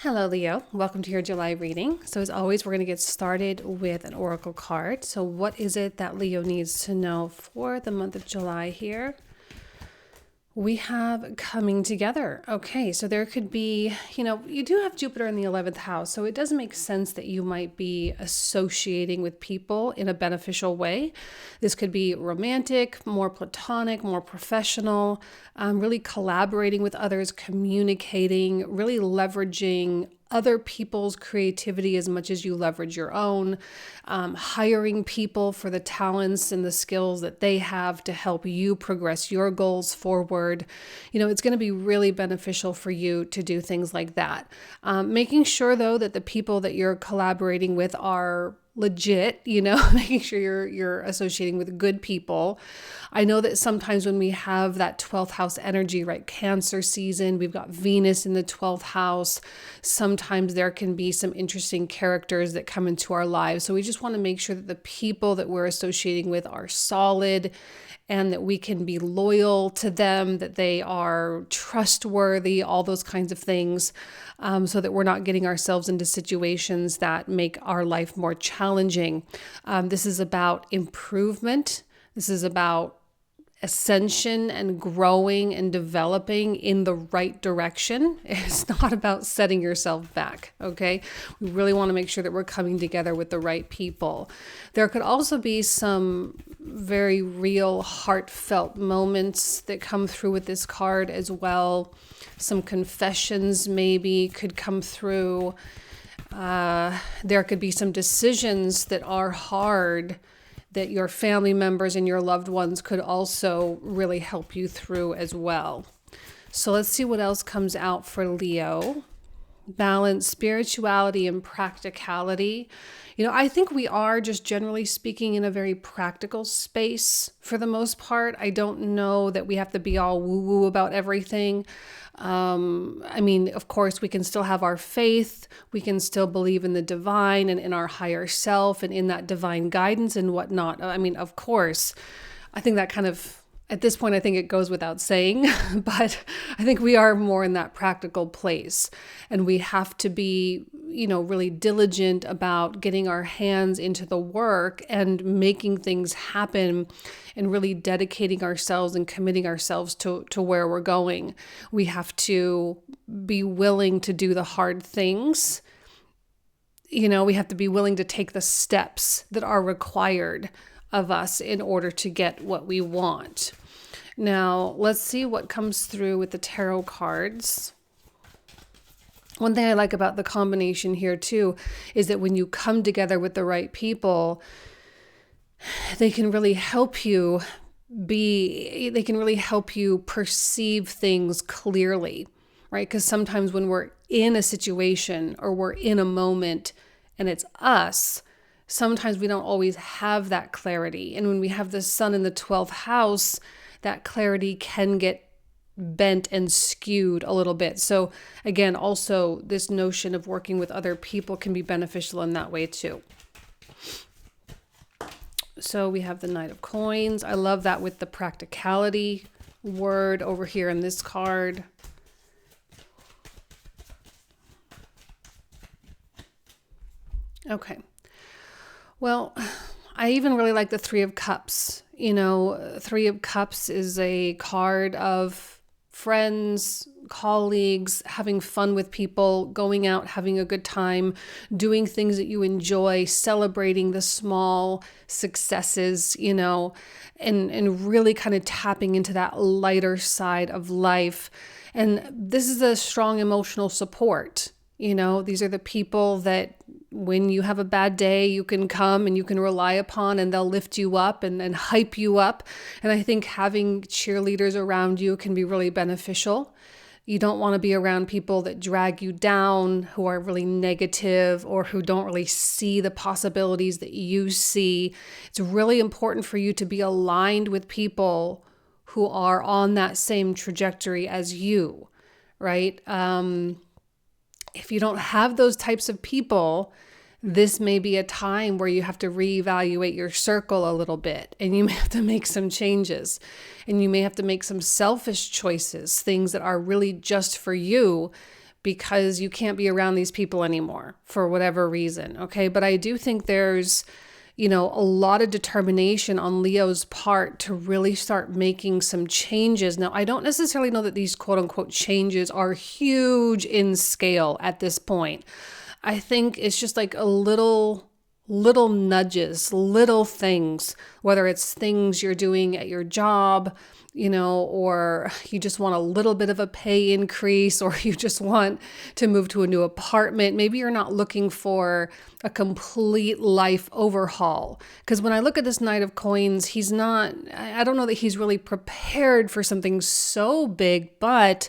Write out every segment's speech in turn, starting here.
Hello, Leo. Welcome to your July reading. So as always, we're going to get started with an oracle card. So what is it that Leo needs to know for the month of July here? We have coming together. Okay, so there could be, you do have Jupiter in the 11th house, so it does make sense that you might be associating with people in a beneficial way. This could be romantic, more platonic, more professional, really collaborating with others, communicating, really leveraging other people's creativity as much as you leverage your own, hiring people for the talents and the skills that they have to help you progress your goals forward. It's going to be really beneficial for you to do things like that. Making sure, though, that the people that you're collaborating with are legit, making sure you're associating with good people. I know that sometimes when we have that 12th house energy, right, Cancer season, we've got Venus in the 12th house. Sometimes there can be some interesting characters that come into our lives. So we just want to make sure that the people that we're associating with are solid and that we can be loyal to them, that they are trustworthy, all those kinds of things, so that we're not getting ourselves into situations that make our life more challenging. This is about improvement. This is about ascension and growing and developing in the right direction. It's not about setting yourself back, okay? We really want to make sure that we're coming together with the right people. There could also be some very real, heartfelt moments that come through with this card as well. Some confessions maybe could come through. There could be some decisions that are hard that your family members and your loved ones could also really help you through as well. So let's see what else comes out for Leo. Balance, spirituality, and practicality. I think we are, just generally speaking, in a very practical space for the most part. I don't know that we have to be all woo-woo about everything. Of course, we can still have our faith. We can still believe in the divine and in our higher self and in that divine guidance and whatnot. Of course, I think that kind of, at this point, I think it goes without saying, but I think we are more in that practical place, and we have to be, really diligent about getting our hands into the work and making things happen and really dedicating ourselves and committing ourselves to where we're going. We have to be willing to do the hard things. We have to be willing to take the steps that are required of us in order to get what we want. Now, let's see what comes through with the tarot cards. One thing I like about the combination here too is that when you come together with the right people, they can really help you perceive things clearly, right? Because sometimes when we're in a situation or we're in a moment and it's us, sometimes we don't always have that clarity. And when we have the sun in the 12th house, that clarity can get bent and skewed a little bit. So again, also this notion of working with other people can be beneficial in that way too. So we have the Knight of Coins. I love that with the practicality word over here in this card. Okay. Well, I even really like the Three of Cups. Three of Cups is a card of friends, colleagues, having fun with people, going out, having a good time, doing things that you enjoy, celebrating the small successes, and really kind of tapping into that lighter side of life. And this is a strong emotional support. These are the people that when you have a bad day, you can come and you can rely upon, and they'll lift you up and hype you up. And I think having cheerleaders around you can be really beneficial. You don't want to be around people that drag you down, who are really negative or who don't really see the possibilities that you see. It's really important for you to be aligned with people who are on that same trajectory as you, right? If you don't have those types of people, this may be a time where you have to reevaluate your circle a little bit, and you may have to make some changes, and you may have to make some selfish choices, things that are really just for you, because you can't be around these people anymore for whatever reason. Okay. But I do think there's, a lot of determination on Leo's part to really start making some changes. Now, I don't necessarily know that these quote unquote changes are huge in scale at this point. I think it's just like a little nudges, little things, whether it's things you're doing at your job, or you just want a little bit of a pay increase, or you just want to move to a new apartment. Maybe you're not looking for a complete life overhaul. Because when I look at this Knight of Coins, I don't know that he's really prepared for something so big, but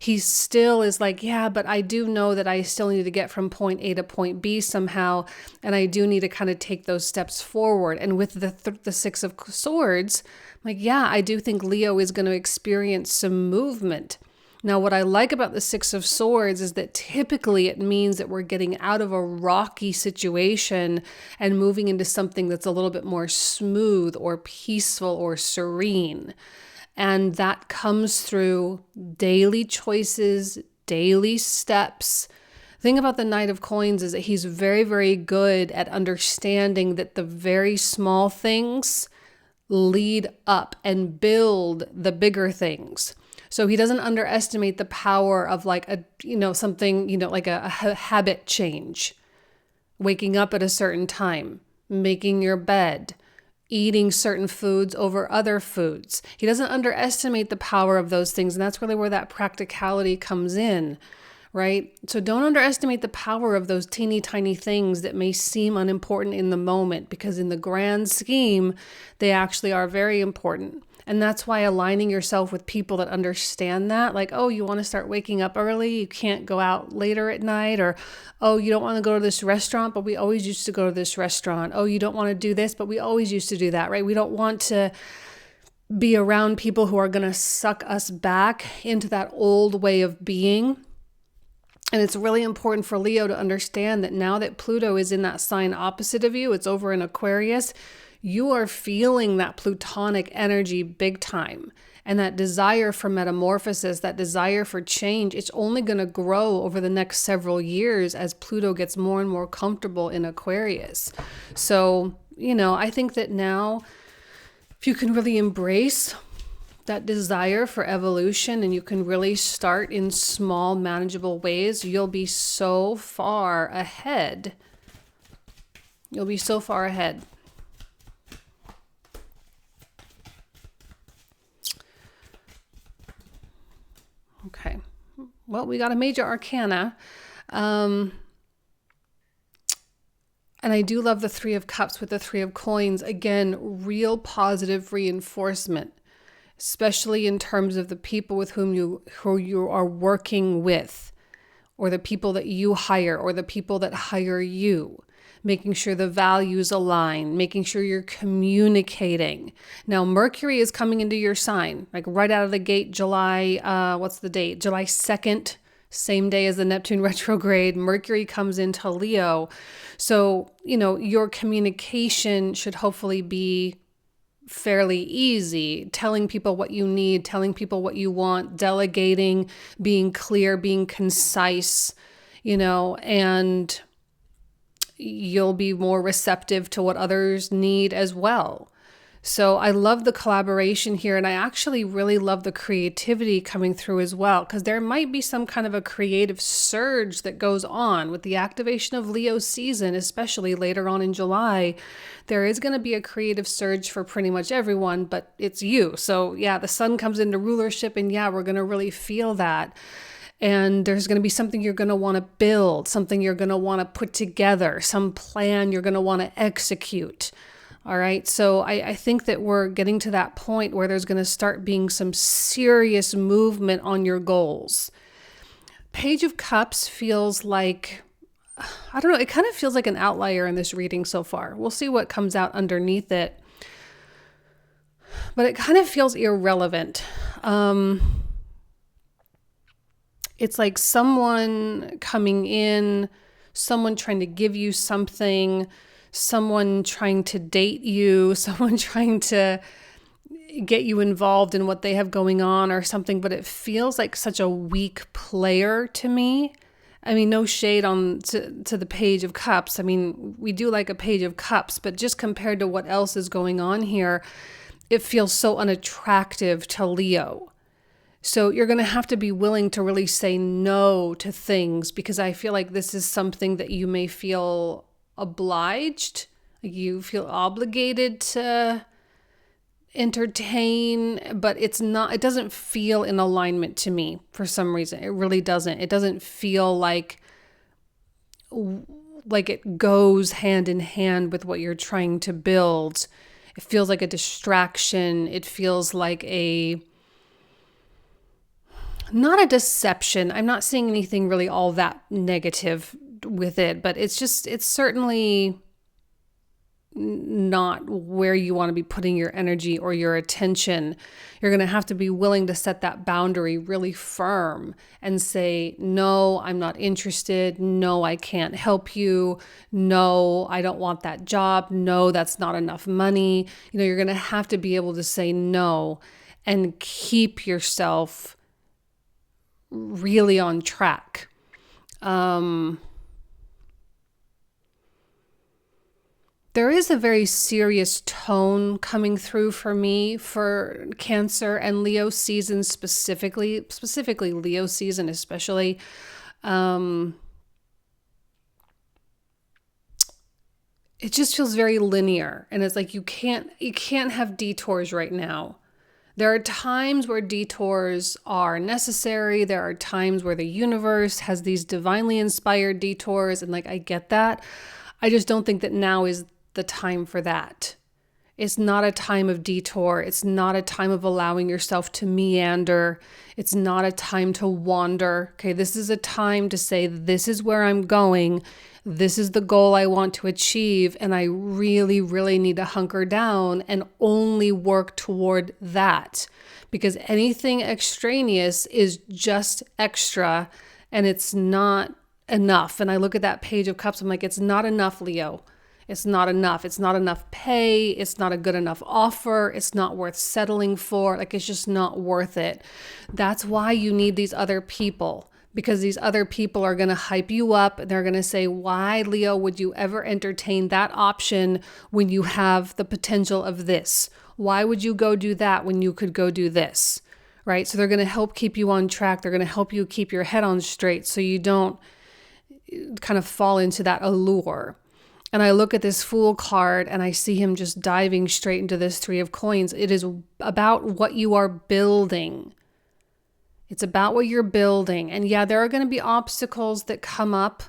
he still is like, yeah, but I do know that I still need to get from point A to point B somehow. And I do need to kind of take those steps forward. And with the Six of Swords, like, yeah, I do think Leo is going to experience some movement. Now, what I like about the Six of Swords is that typically it means that we're getting out of a rocky situation and moving into something that's a little bit more smooth or peaceful or serene. And that comes through daily choices, daily steps. The thing about the Knight of Coins is that he's very, very good at understanding that the very small things lead up and build the bigger things. So he doesn't underestimate the power of like something, like a habit change, waking up at a certain time, making your bed, eating certain foods over other foods. He doesn't underestimate the power of those things. And that's really where that practicality comes in, right? So don't underestimate the power of those teeny tiny things that may seem unimportant in the moment, because in the grand scheme, they actually are very important. And that's why aligning yourself with people that understand that, like, oh, you want to start waking up early, you can't go out later at night, or, oh, you don't want to go to this restaurant, but we always used to go to this restaurant. Oh, you don't want to do this, but we always used to do that, right? We don't want to be around people who are going to suck us back into that old way of being. And it's really important for Leo to understand that now that Pluto is in that sign opposite of you, it's over in Aquarius, you are feeling that Plutonic energy big time. And that desire for metamorphosis, that desire for change, it's only going to grow over the next several years as Pluto gets more and more comfortable in Aquarius. So, I think that now, if you can really embrace that desire for evolution and you can really start in small, manageable ways, you'll be so far ahead. You'll be so far ahead. Okay, well, we got a major arcana. And I do love the Three of Cups with the Three of Coins. Again, real positive reinforcement, especially in terms of the people with who you are working with, or the people that you hire, or the people that hire you. Making sure the values align, making sure you're communicating. Now, Mercury is coming into your sign, like right out of the gate, July, what's the date? July 2nd, same day as the Neptune retrograde. Mercury comes into Leo. So, your communication should hopefully be fairly easy, telling people what you need, telling people what you want, delegating, being clear, being concise, and you'll be more receptive to what others need as well. So I love the collaboration here, and I actually really love the creativity coming through as well, because there might be some kind of a creative surge that goes on with the activation of Leo season, especially later on in July. There is going to be a creative surge for pretty much everyone, but it's you. So yeah, the sun comes into rulership, and yeah, we're going to really feel that. And there's going to be something you're going to want to build, something you're going to want to put together, some plan you're going to want to execute. All right. So I think that we're getting to that point where there's going to start being some serious movement on your goals. Page of Cups feels like, I don't know, it kind of feels like an outlier in this reading so far. We'll see what comes out underneath it. But it kind of feels irrelevant. It's like someone coming in, someone trying to give you something, someone trying to date you, someone trying to, get you involved in what they have going on or something, but it feels like such a weak player to me. I mean, no shade on to the Page of Cups. I mean, we do like a Page of Cups, but just compared to what else is going on here, it feels so unattractive to Leo. So you're going to have to be willing to really say no to things, because I feel like this is something that you may feel obliged, like you feel obligated to entertain, but it doesn't feel in alignment to me for some reason. It really doesn't. It doesn't feel like it goes hand in hand with what you're trying to build. It feels like a distraction. It feels like not a deception. I'm not seeing anything really all that negative with it, but it's certainly not where you want to be putting your energy or your attention. You're going to have to be willing to set that boundary really firm and say, no, I'm not interested. No, I can't help you. No, I don't want that job. No, that's not enough money. You're going to have to be able to say no and keep yourself really on track. There is a very serious tone coming through for me for Cancer and Leo season specifically Leo season especially. It just feels very linear, and it's like you can't have detours right now. There are times where detours are necessary. There are times where the universe has these divinely inspired detours, and I get that. I just don't think that now is the time for that. It's not a time of detour. It's not a time of allowing yourself to meander. It's not a time to wander. Okay, this is a time to say, this is where I'm going. This is the goal I want to achieve. And I really, really need to hunker down and only work toward that. Because anything extraneous is just extra, and it's not enough. And I look at that Page of Cups, I'm like, it's not enough, Leo. It's not enough. It's not enough pay. It's not a good enough offer. It's not worth settling for. It's just not worth it. That's why you need these other people, because these other people are going to hype you up. They're going to say, why, Leo, would you ever entertain that option when you have the potential of this? Why would you go do that when you could go do this? Right? So they're going to help keep you on track. They're going to help you keep your head on straight so you don't kind of fall into that allure. And I look at this Fool card and I see him just diving straight into this Three of Coins. It is about what you are building. It's about what you're building. And yeah, there are going to be obstacles that come up.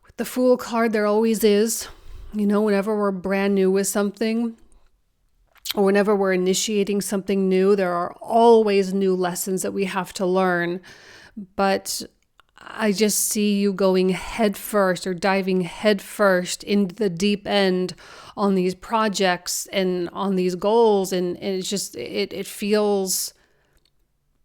With the Fool card, there always is. Whenever we're brand new with something, or whenever we're initiating something new, there are always new lessons that we have to learn. But I just see you going head first, or diving head first into the deep end on these projects and on these goals. And it's just, it feels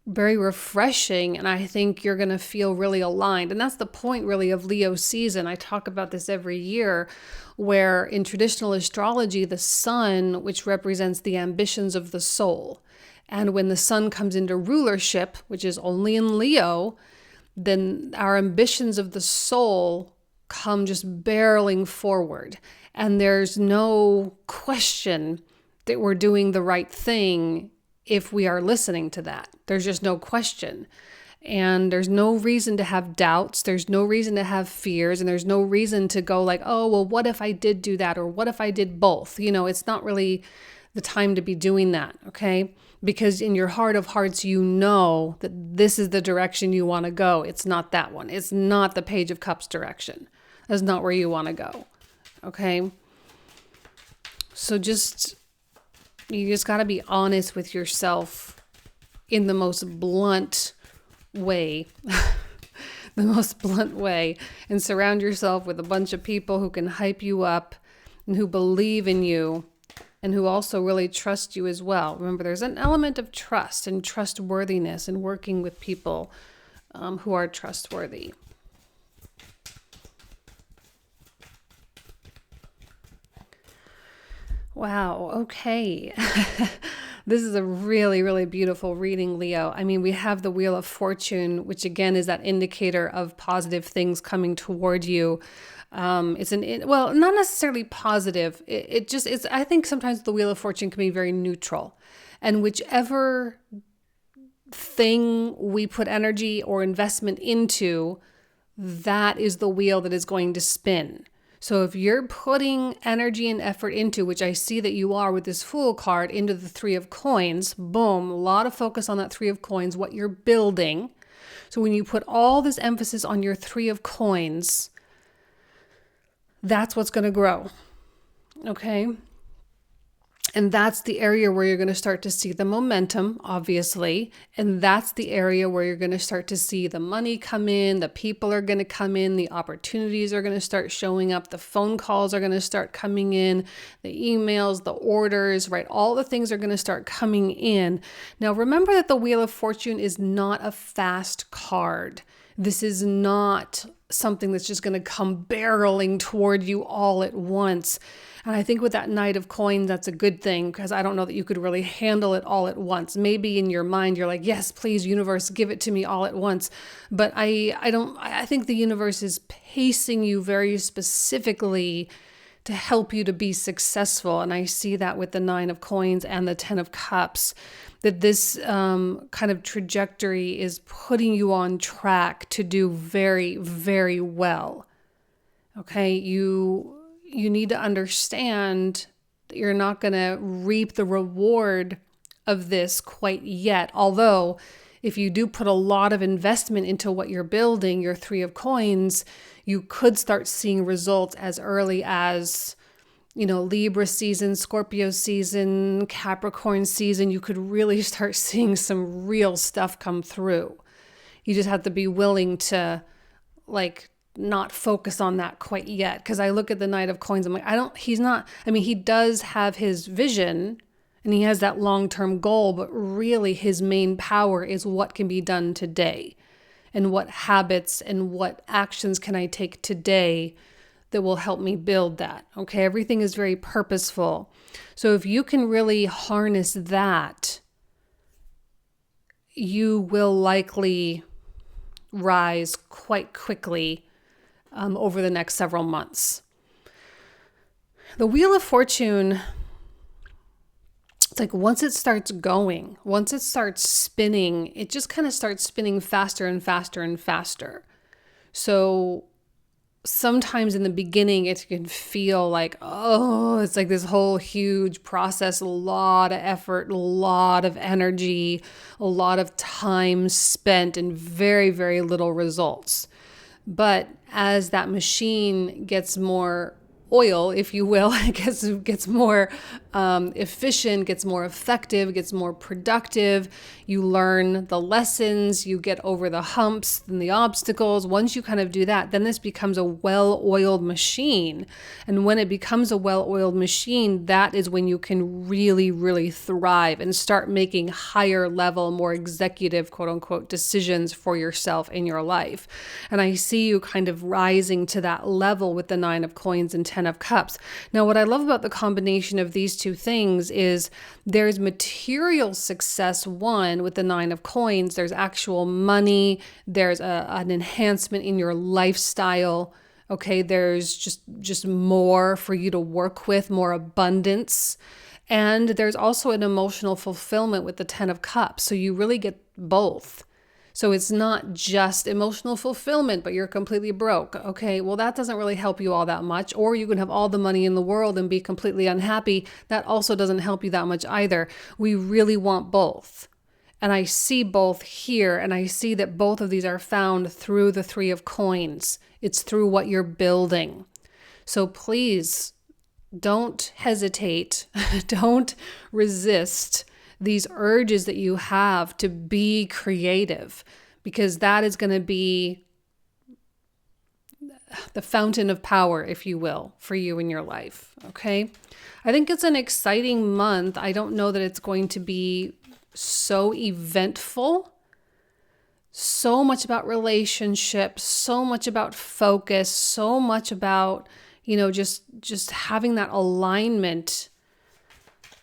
very refreshing. And I think you're going to feel really aligned. And that's the point really of Leo season. I talk about this every year, where in traditional astrology, the sun, which represents the ambitions of the soul. And when the sun comes into rulership, which is only in Leo, then our ambitions of the soul come just barreling forward. And there's no question that we're doing the right thing if we are listening to that. There's just no question. And there's no reason to have doubts. There's no reason to have fears. And there's no reason to go like, oh, well, what if I did do that? Or what if I did both? It's not really the time to be doing that, okay? Because in your heart of hearts, you know that this is the direction you want to go. It's not that one. It's not the Page of Cups direction. That's not where you want to go, okay? So you just got to be honest with yourself in the most blunt way, and surround yourself with a bunch of people who can hype you up and who believe in you, and who also really trust you as well. Remember, there's an element of trust and trustworthiness in working with people who are trustworthy. Wow, okay. This is a really, really beautiful reading, Leo. I mean, we have the Wheel of Fortune, which again is that indicator of positive things coming toward you. Well, not necessarily positive. It's, I think sometimes the Wheel of Fortune can be very neutral. And whichever thing we put energy or investment into, that is the wheel that is going to spin. So if you're putting energy and effort into, which I see that you are with this Fool card, into the Three of Coins, boom, a lot of focus on that Three of Coins, what you're building. So when you put all this emphasis on your Three of Coins, that's what's going to grow. Okay? And that's the area where you're going to start to see the momentum, obviously. And that's the area where you're going to start to see the money come in, the people are going to come in, the opportunities are going to start showing up, the phone calls are going to start coming in, the emails, the orders, right? All the things are going to start coming in. Now, remember that the Wheel of Fortune is not a fast card. This is not something that's just going to come barreling toward you all at once. And I think with that Knight of Coins, that's a good thing, because I don't know that you could really handle it all at once. Maybe in your mind, you're like, yes, please, universe, give it to me all at once. But I think the universe is pacing you very specifically to help you to be successful. And I see that with the Nine of Coins and the Ten of Cups, that this kind of trajectory is putting you on track to do very, very well. Okay, you need to understand that you're not going to reap the reward of this quite yet. Although, if you do put a lot of investment into what you're building, your Three of Coins, you could start seeing results as early as, Libra season, Scorpio season, Capricorn season. You could really start seeing some real stuff come through. You just have to be willing to, not focus on that quite yet. Because I look at the Knight of Coins, I'm like, he does have his vision and he has that long-term goal, but really his main power is what can be done today and what habits and what actions can I take today that will help me build that. Okay. Everything is very purposeful. So if you can really harness that, you will likely rise quite quickly over the next several months. The Wheel of Fortune, it's like once it starts going, once it starts spinning, it just kind of starts spinning faster and faster and faster. So sometimes in the beginning, it can feel like, it's like this whole huge process, a lot of effort, a lot of energy, a lot of time spent, and very, very little results. But as that machine gets more oil, if you will, gets more efficient, gets more effective, gets more productive. You learn the lessons, you get over the humps and the obstacles. Once you kind of do that, then this becomes a well-oiled machine. And when it becomes a well-oiled machine, that is when you can really, really thrive and start making higher level, more executive, quote unquote, decisions for yourself in your life. And I see you kind of rising to that level with the Nine of Coins and Ten of Cups. Now, what I love about the combination of these two things is there's material success, one, with the Nine of Coins. There's actual money. There's an enhancement in your lifestyle. Okay, there's just more for you to work with, more abundance. And there's also an emotional fulfillment with the Ten of Cups. So you really get both. So it's not just emotional fulfillment, but you're completely broke. Okay, well, that doesn't really help you all that much. Or you can have all the money in the world and be completely unhappy. That also doesn't help you that much either. We really want both. And I see both here, and I see that both of these are found through the Three of Coins. It's through what you're building. So please don't hesitate. Don't resist these urges that you have to be creative, because that is going to be the fountain of power, if you will, for you in your life. Okay. I think it's an exciting month. I don't know that it's going to be so eventful, so much about relationships, so much about focus, so much about, just having that alignment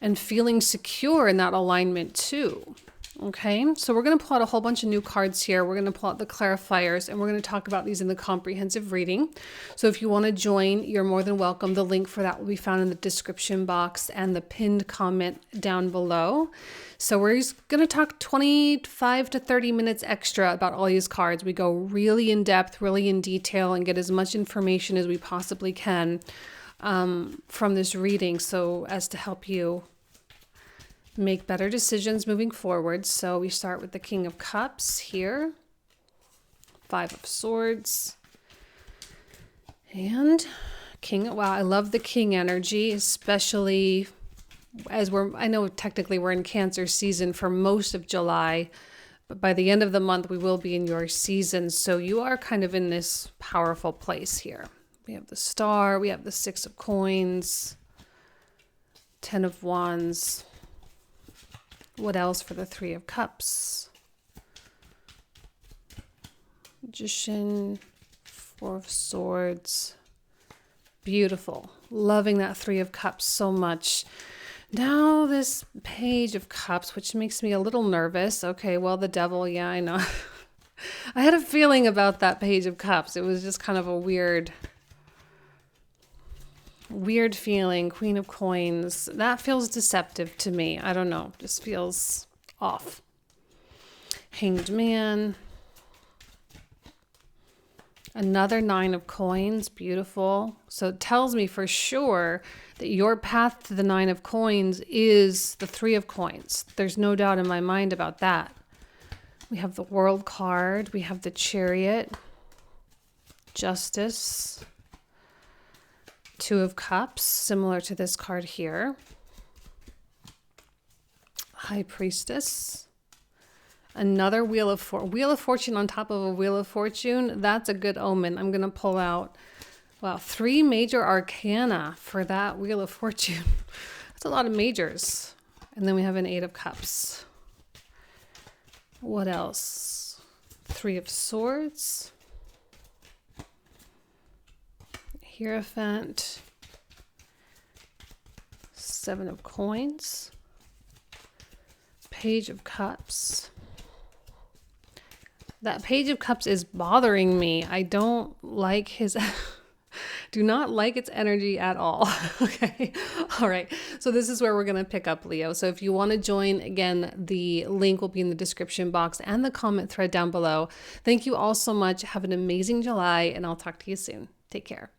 and feeling secure in that alignment too. Okay, so we're going to pull out a whole bunch of new cards here. We're going to pull out the clarifiers, and we're going to talk about these in the comprehensive reading. So if you want to join, you're more than welcome. The link for that will be found in the description box and the pinned comment down below. So we're just going to talk 25 to 30 minutes extra about all these cards. We go really in depth, really in detail, and get as much information as we possibly can from this reading, so as to help you make better decisions moving forward. So we start with the King of Cups here, Five of Swords, and King. Wow, I love the King energy, especially as I know technically we're in Cancer season for most of July, but by the end of the month we will be in your season. So you are kind of in this powerful place here. We have the Star, we have the Six of Coins, Ten of Wands. What else for the Three of Cups? Magician, Four of Swords. Beautiful. Loving that Three of Cups so much. Now this Page of Cups, which makes me a little nervous. Okay, well, the Devil, yeah, I know. I had a feeling about that Page of Cups. It was just kind of a weird feeling. Queen of Coins, that feels deceptive to me. I don't know, just feels off. Hanged Man, another Nine of Coins, beautiful. So it tells me for sure that your path to the Nine of Coins is the Three of Coins. There's no doubt in my mind about that. We have the World card, we have the Chariot, Justice, Two of Cups, similar to this card here. High Priestess. Another Wheel of Fortune on top of a Wheel of Fortune. That's a good omen. I'm going to pull out, wow, 3 major arcana for that Wheel of Fortune. That's a lot of majors. And then we have an Eight of Cups. What else? Three of Swords. Hierophant, Seven of Coins, Page of Cups. That Page of Cups is bothering me. I don't like do not like its energy at all. Okay. All right. So this is where we're going to pick up, Leo. So if you want to join, again, the link will be in the description box and the comment thread down below. Thank you all so much. Have an amazing July, and I'll talk to you soon. Take care.